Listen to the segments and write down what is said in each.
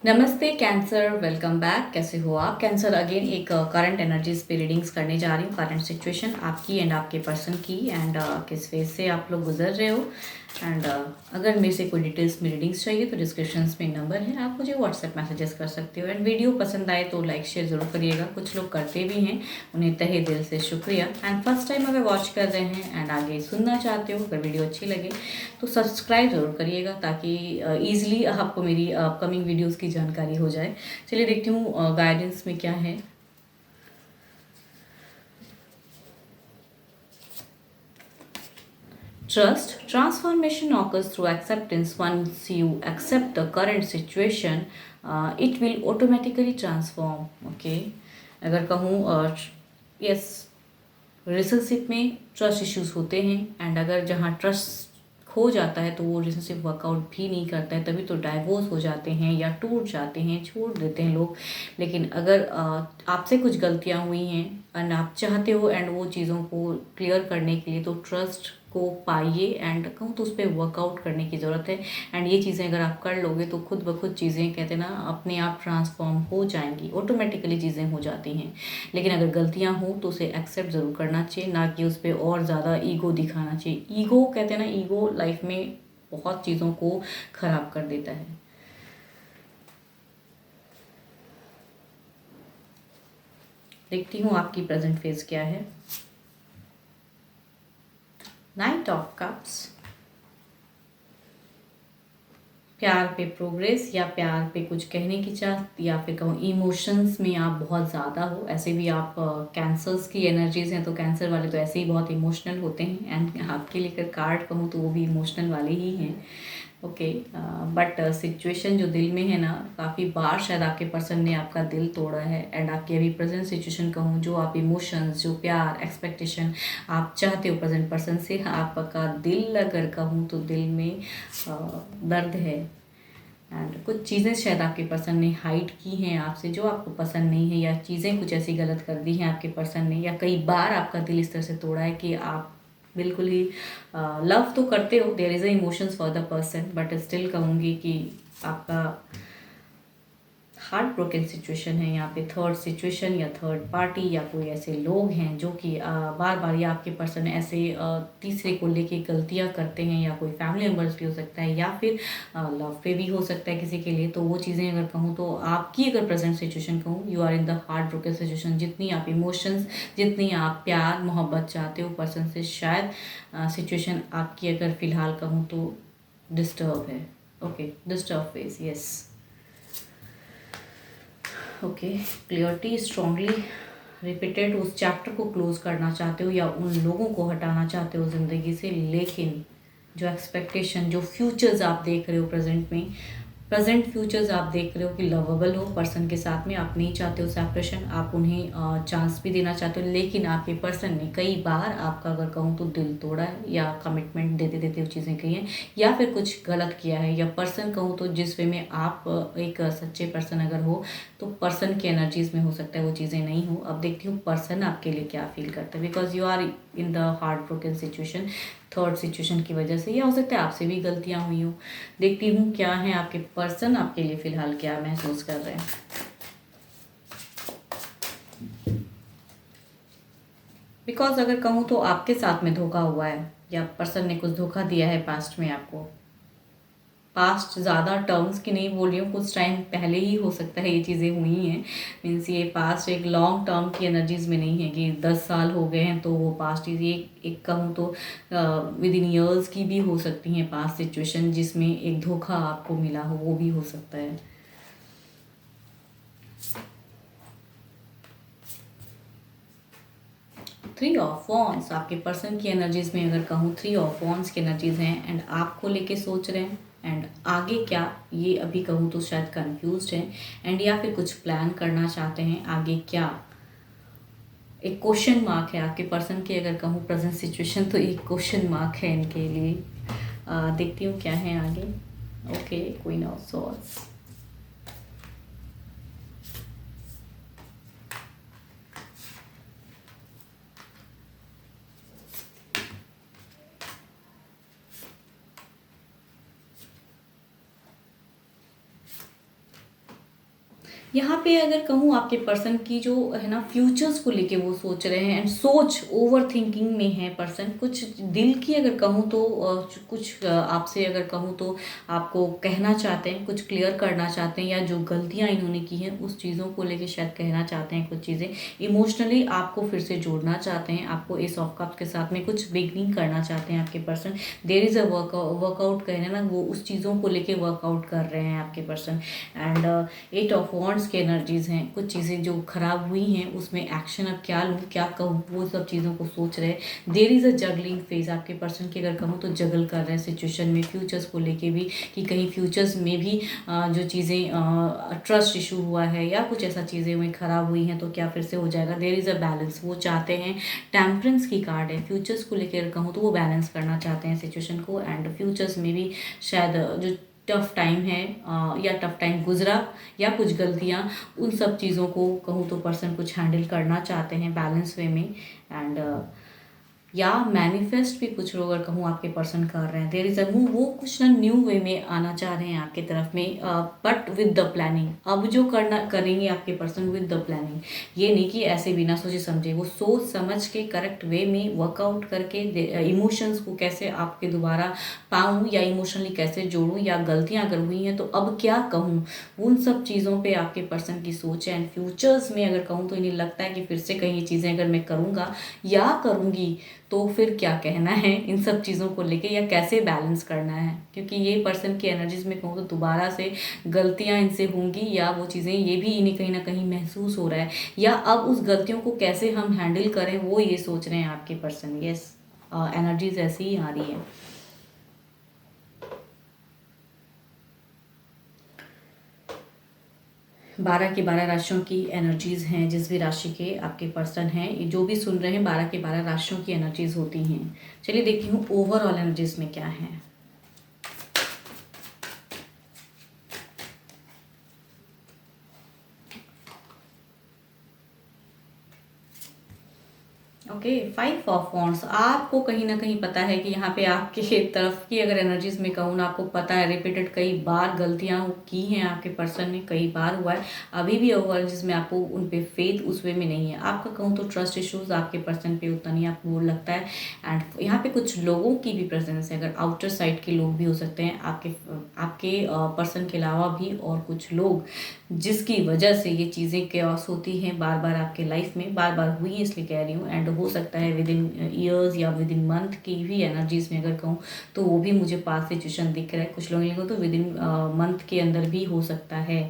नमस्ते cancer, welcome back. कैसे हो आप कैंसर? अगेन एक करंट एनर्जीज पे रीडिंग्स करने जा रही हूँ। करंट सिचुएशन आपकी एंड आपके पर्सन की एंड किस फेज से आप लोग गुजर रहे हो। एंड अगर मेरे से कोई डिटेल्स में रीडिंग्स चाहिए तो डिस्क्रिप्शन में नंबर है, आप मुझे व्हाट्सएप मैसेजेस कर सकते हो। एंड वीडियो पसंद आए तो लाइक शेयर ज़रूर करिएगा, कुछ लोग करते भी हैं, उन्हें तहे दिल से शुक्रिया। एंड फर्स्ट टाइम अगर वॉच कर रहे हैं एंड आगे सुनना चाहते हो, अगर वीडियो अच्छी लगे तो सब्सक्राइब ज़रूर करिएगा ताकि ईजिली आपको मेरी अपकमिंग वीडियोस की जानकारी हो जाए। चलिए देखती हूँ गाइडेंस में क्या है। Trust transformation occurs through acceptance. Once you accept the current situation, it will automatically transform. Okay, अगर कहूँ यस, रिलेशनशिप में ट्रस्ट इश्यूज होते हैं एंड अगर जहाँ ट्रस्ट खो जाता है तो वो रिलेशनशिप वर्कआउट भी नहीं करता है, तभी तो डाइवोर्स हो जाते हैं या टूट जाते हैं, छोड़ देते हैं लोग। लेकिन अगर आपसे कुछ गलतियाँ हुई हैं एंड आप चाहते हो एंड वो चीज़ों को क्लियर करने के लिए, तो ट्रस्ट को पाइए एंड कहूँ तो उस पर वर्कआउट करने की ज़रूरत है। एंड ये चीज़ें अगर आप कर लोगे तो खुद ब खुद चीज़ें कहते हैं ना, अपने आप ट्रांसफॉर्म हो जाएंगी, ऑटोमेटिकली चीज़ें हो जाती हैं। लेकिन अगर गलतियां हो तो उसे एक्सेप्ट ज़रूर करना चाहिए, ना कि उस पर और ज़्यादा ईगो दिखाना चाहिए। ईगो कहते हैं ना, ईगो लाइफ में बहुत चीज़ों को ख़राब कर देता है। देखती हूँ आपकी प्रेजेंट फेज क्या है। नाइट ऑफ कप्स, प्यार पे प्रोग्रेस या प्यार पे कुछ कहने की चाह, या फिर कहूँ इमोशंस में आप बहुत ज़्यादा हो। ऐसे भी आप कैंसर्स की एनर्जीज हैं, तो कैंसर वाले तो ऐसे ही बहुत इमोशनल होते हैं एंड आपके लेकर कार्ड कहूँ तो वो भी इमोशनल वाले ही हैं। ओके, बट सिचुएशन जो दिल में है ना, काफ़ी बार शायद आपके पर्सन ने आपका दिल तोड़ा है एंड आपकी अभी प्रेजेंट सिचुएशन कहूँ, जो आप इमोशंस, जो प्यार, एक्सपेक्टेशन आप चाहते हो प्रेजेंट पर्सन से, आपका दिल अगर कहूँ तो दिल में दर्द है। एंड कुछ चीज़ें शायद आपके पर्सन ने हाइड की हैं आपसे, जो आपको पसंद नहीं है, या चीज़ें कुछ ऐसी गलत कर दी हैं आपके पर्सन ने, या कई बार आपका दिल इस तरह से तोड़ा है कि आप बिल्कुल ही लव तो करते हो, there is a emotions for the person, but still कहूँगी कि आपका हार्ट ब्रोकन सिचुएशन है यहाँ पे। थर्ड सिचुएशन या थर्ड पार्टी या कोई ऐसे लोग हैं जो कि बार बार, या आपके पर्सन ऐसे तीसरे को लेके गलतियाँ करते हैं, या कोई फैमिली मेम्बर्स भी हो सकता है, या फिर लव पे भी हो सकता है किसी के लिए। तो वो चीज़ें अगर कहूँ तो आपकी अगर प्रेजेंट सिचुएशन कहूँ, you are in the heart broken situation. जितनी आप इमोशंस, जितनी आप प्यार मोहब्बत चाहते हो पर्सन से, शायद सिचुएशन आपकी अगर फ़िलहाल कहूँ तो डिस्टर्ब है। Okay, disturb phase, yes. Okay, clarity strongly repeated, उस चैप्टर को क्लोज करना चाहते हो या उन लोगों को हटाना चाहते हो ज़िंदगी से। लेकिन जो एक्सपेक्टेशन, जो फ्यूचर्स आप देख रहे हो प्रेजेंट में, प्रेजेंट फ्यूचर्स आप देख रहे हो कि लवेबल हो पर्सन के साथ में, आप नहीं चाहते हो सेपरेशन, आप उन्हें चांस भी देना चाहते हो। लेकिन आपके पर्सन ने कई बार आपका अगर कहूँ तो दिल तोड़ा है, या कमिटमेंट देते देते वो चीज़ें कही हैं, या फिर कुछ गलत किया है, या पर्सन कहूँ तो जिस वे में आप एक सच्चे पर्सन अगर हो तो पर्सन की एनर्जीज में हो सकता है वो चीज़ें नहीं हो। अब देखती हूँ पर्सन आपके लिए क्या फील करता है, because you are in the heart broken situation third situation की वजह से, या हो सकता है आपसे भी गलतियाँ हुई हो। देखती हूँ क्या है आपके पर्सन आपके लिए फ़िलहाल क्या महसूस कर रहे हैं। बिकॉज अगर कहूँ तो आपके साथ में धोखा हुआ है, या पर्सन ने कुछ धोखा दिया है पास्ट में आपको। पास्ट ज़्यादा टर्म्स की नहीं बोल रही हूँ, कुछ टाइम पहले ही हो सकता है ये चीज़ें हुई हैं। मीन्स ये पास्ट एक लॉन्ग टर्म की एनर्जीज में नहीं है कि 10 साल हो गए हैं तो वो पास्ट, ये एक कहूँ तो विद इन ईयर्स की भी हो सकती हैं पास्ट सिचुएशन, जिसमें एक धोखा आपको मिला हो, वो भी हो सकता है। थ्री ऑफ वॉन्ड्स आपके पर्सन की एनर्जीज में अगर कहूँ, थ्री ऑफ वॉन्ड्स की एनर्जीज हैं एंड आपको लेके सोच रहे हैं एंड आगे क्या, ये अभी कहूँ तो शायद कंफ्यूज्ड है एंड या फिर कुछ प्लान करना चाहते हैं आगे क्या। एक क्वेश्चन मार्क है आपके पर्सन की अगर कहूँ प्रेजेंट सिचुएशन, तो एक क्वेश्चन मार्क है इनके लिए। देखती हूँ क्या है आगे। ओके, क्वीन ऑफ सॉर्ड्स, यहाँ पे अगर कहूँ आपके पर्सन की जो है ना फ्यूचर्स को लेके वो सोच रहे हैं एंड सोच ओवर थिंकिंग में है पर्सन। कुछ दिल की अगर कहूँ तो कुछ आपसे अगर कहूँ तो आपको कहना चाहते हैं, कुछ क्लियर करना चाहते हैं, या जो गलतियाँ इन्होंने की हैं उस चीज़ों को लेके शायद कहना चाहते हैं कुछ चीज़ें। इमोशनली आपको फिर से जोड़ना चाहते हैं, आपको एस ऑफ कप्स के साथ में कुछ बिगनिंग करना चाहते हैं आपके person. There is a workout कहना ना, वो उस चीज़ों को लेके वर्कआउट कर रहे हैं आपके person. And eight of wands की एनर्जीज हैं, कुछ चीज़ें जो खराब हुई हैं उसमें एक्शन अब क्या लूँ क्या कहूँ वो सब चीज़ों को सोच रहे हैं। There is a juggling phase आपके पर्सन की अगर कहूँ तो जगल कर रहे हैं सिचुएशन में, फ्यूचर्स को लेके भी कि कहीं फ्यूचर्स में भी जो चीज़ें ट्रस्ट इशू हुआ है या कुछ ऐसा चीज़ें में खराब हुई हैं तो क्या फिर से हो जाएगा। देयर इज़ अ बैलेंस, वो चाहते हैं, टेम्परेंस की कार्ड है, फ्यूचर्स को लेकर कहूँ तो वो बैलेंस करना चाहते हैं सिचुएशन को। एंड फ्यूचर्स में भी शायद जो टफ टाइम है या टफ टाइम गुजरा या कुछ गलतियाँ, उन सब चीज़ों को कहूँ तो पर्सन कुछ हैंडल करना चाहते हैं बैलेंस वे में। एंड या मैनिफेस्ट भी कुछ लोग अगर कहूँ आपके पर्सन कर रहे हैं। देयर इज अ मूव, वो कुछ ना न्यू वे में आना चाह रहे हैं आपके तरफ में, बट विद द प्लानिंग। अब जो करना करेंगे आपके पर्सन विद द प्लानिंग, ये नहीं कि ऐसे बिना सोचे समझे, वो सोच समझ के करेक्ट वे में वर्कआउट करके इमोशंस को कैसे आपके दोबारा पाऊँ या इमोशनली कैसे जोड़ूँ, या गलतियाँ अगर हुई हैं तो अब क्या कहूँ, उन सब चीज़ों पे आपके पर्सन की सोच है। एंड फ्यूचर्स में अगर कहूँ तो इन्हें लगता है कि फिर से कहीं ये चीज़ें अगर मैं करूँगा या करूँगी तो फिर क्या कहना है इन सब चीज़ों को लेके, या कैसे बैलेंस करना है। क्योंकि ये पर्सन की एनर्जीज में कहूँ तो दोबारा से गलतियाँ इनसे होंगी, या वो चीज़ें ये भी इन्हें कहीं ना कहीं महसूस हो रहा है, या अब उस गलतियों को कैसे हम हैंडल करें वो ये सोच रहे हैं आपके पर्सन। यस, एनर्जीज ऐसी ही आ रही है। 12 की 12 राशियों की एनर्जीज हैं, जिस भी राशि के आपके पर्सन हैं, जो भी सुन रहे हैं 12 की 12 राशियों की एनर्जीज होती हैं। चलिए देखती हूँ ओवरऑल एनर्जीज में क्या है। Okay, 5 of wands. आपको कहीं ना कहीं पता है कि यहाँ पे आपके तरफ की अगर एनर्जीज में कहूँ ना, आपको पता है रिपीटेड कई बार गलतियाँ की हैं आपके पर्सन ने, कई बार हुआ है, अभी भी हुआ है जिसमें आपको उन पे फेथ उस वे में नहीं है। आपका कहूँ तो ट्रस्ट इश्यूज आपके पर्सन पे उतना नहीं आपको वो लगता है। एंड यहाँ पे कुछ लोगों की भी प्रेजेंस है, अगर आउटर साइड के लोग भी हो सकते हैं आपके आपके पर्सन के अलावा भी, और कुछ लोग जिसकी वजह से ये चीज़ें केओस होती हैं बार बार आपके लाइफ में, बार बार हुई है इसलिए कह रही हूँ। एंड हो सकता है विद इन ईयर्स या विद इन मंथ की भी एनर्जीज में अगर कहूँ तो वो भी मुझे पास सिचुएशन दिख रहा है। कुछ लोगों को तो विद इन मंथ के अंदर भी हो सकता है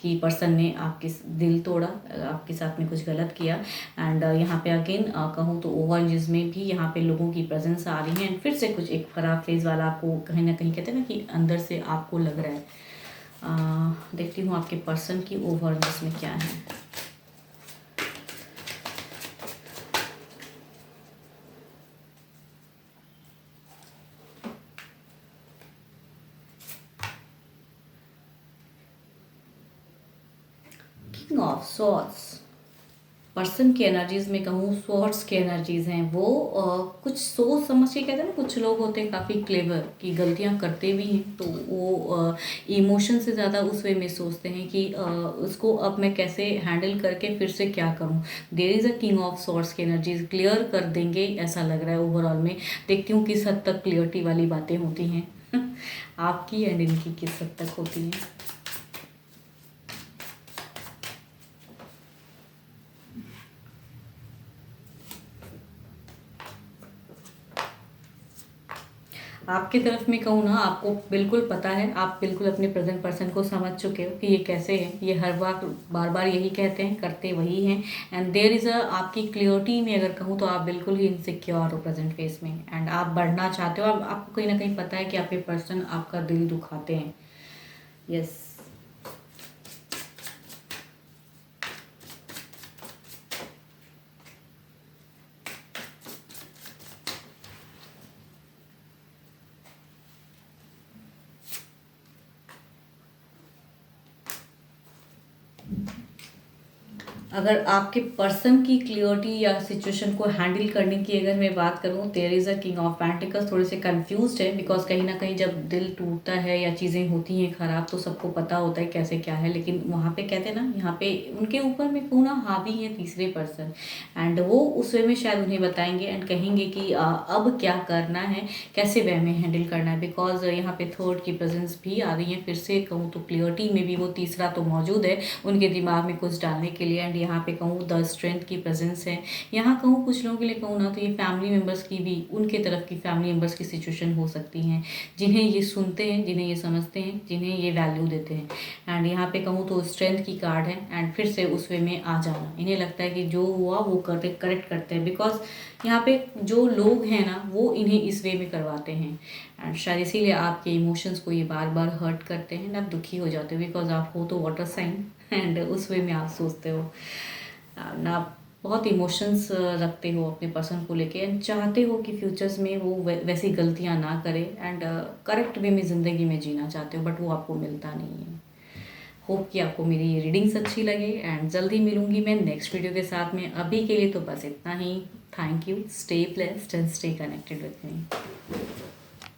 कि पर्सन ने आपके दिल तोड़ा, आपके साथ में कुछ गलत किया। एंड यहाँ पे अगेन कहूँ तो ओवर जिसमें भी यहाँ पे लोगों की प्रेजेंस आ रही है, एंड फिर से कुछ एक खराब फेज वाला आपको कहीं ना कहीं कहते हैं ना कि अंदर से आपको लग रहा है। देखती हूँ आपके पर्सन की ओवरऑल इसमें क्या है। किंग ऑफ सॉर्ड्स, पर्सन की एनर्जीज में कहूँ स्वॉर्ड्स की एनर्जीज हैं, वो कुछ सोच समझ के कहते हैं ना, कुछ लोग होते हैं काफ़ी क्लेवर कि गलतियाँ करते भी हैं तो वो इमोशन से ज़्यादा उस वे में सोचते हैं कि उसको अब मैं कैसे हैंडल करके फिर से क्या करूँ। There is a king of swords की एनर्जीज क्लियर कर देंगे ऐसा लग रहा है ओवरऑल में। देखती हूँ किस हद तक क्लियरिटी वाली बातें होती हैं आपकी एंड इनकी किस हद तक होती हैं। आपकी तरफ में कहूँ ना, आपको बिल्कुल पता है, आप बिल्कुल अपने प्रेजेंट पर्सन को समझ चुके हो कि ये कैसे है। ये हर बार बार बार यही कहते हैं, करते वही हैं। एंड देयर इज़ अ आपकी क्लियरिटी में अगर कहूँ तो आप बिल्कुल ही इनसिक्योर हो प्रेजेंट फेस में, एंड आप बढ़ना चाहते हो। आपको कहीं ना कहीं पता है कि आपके पर्सन आपका दिल दुखाते हैं। यस, अगर आपके पर्सन की क्लियरिटी या सिचुएशन को हैंडल करने की अगर मैं बात करूँ, there is a king of pentacles थोड़े से कंफ्यूज्ड है, बिकॉज कहीं ना कहीं जब दिल टूटता है या चीज़ें होती हैं ख़राब तो सबको पता होता है कैसे क्या है, लेकिन वहाँ पे कहते हैं ना, यहाँ पे उनके ऊपर में क्यों ना हावी है तीसरे पर्सन, एंड वो उस वे में शायद उन्हें बताएंगे एंड कहेंगे कि अब क्या करना है, कैसे वे में हैंडल करना है, बिकॉज यहाँ पे थर्ड की प्रेजेंस भी आ रही है। फिर से कहूँ तो क्लियरिटी में भी वो तीसरा तो मौजूद है उनके दिमाग में कुछ डालने के लिए, एंड यहाँ पे कहूँ द स्ट्रेंथ की प्रेजेंस है। यहाँ कहूँ कुछ लोगों के लिए कहूँ ना तो ये फैमिली मेम्बर्स की भी, उनके तरफ की फैमिली मेम्बर्स की सिचुएशन हो सकती हैं, जिन्हें ये सुनते हैं, जिन्हें ये समझते हैं, जिन्हें ये वैल्यू देते हैं। एंड यहाँ पे कहूँ तो स्ट्रेंथ की कार्ड है, एंड फिर से उस वे में आ जाना, इन्हें लगता है कि जो हुआ वो करेक्ट करते हैं, बिकॉज यहाँ पे जो लोग हैं ना वो इन्हें इस वे में करवाते हैं, एंड शायद इसीलिए आपके इमोशंस को ये बार बार हर्ट करते हैं, आप दुखी हो जाते हो, बिकॉज आप हो तो वाटर साइन, एंड उस वे में आप सोचते हो ना, बहुत इमोशंस रखते हो अपने पर्सन को लेके, एंड चाहते हो कि फ्यूचर्स में वो वैसी गलतियां ना करे, एंड करेक्ट वे में ज़िंदगी में जीना चाहते हो, बट वो आपको मिलता नहीं है। होप कि आपको मेरी ये रीडिंग्स अच्छी लगे, एंड जल्दी मिलूंगी मैं नेक्स्ट वीडियो के साथ में। अभी के लिए तो बस इतना ही। Thank you, stay blessed and stay connected with me.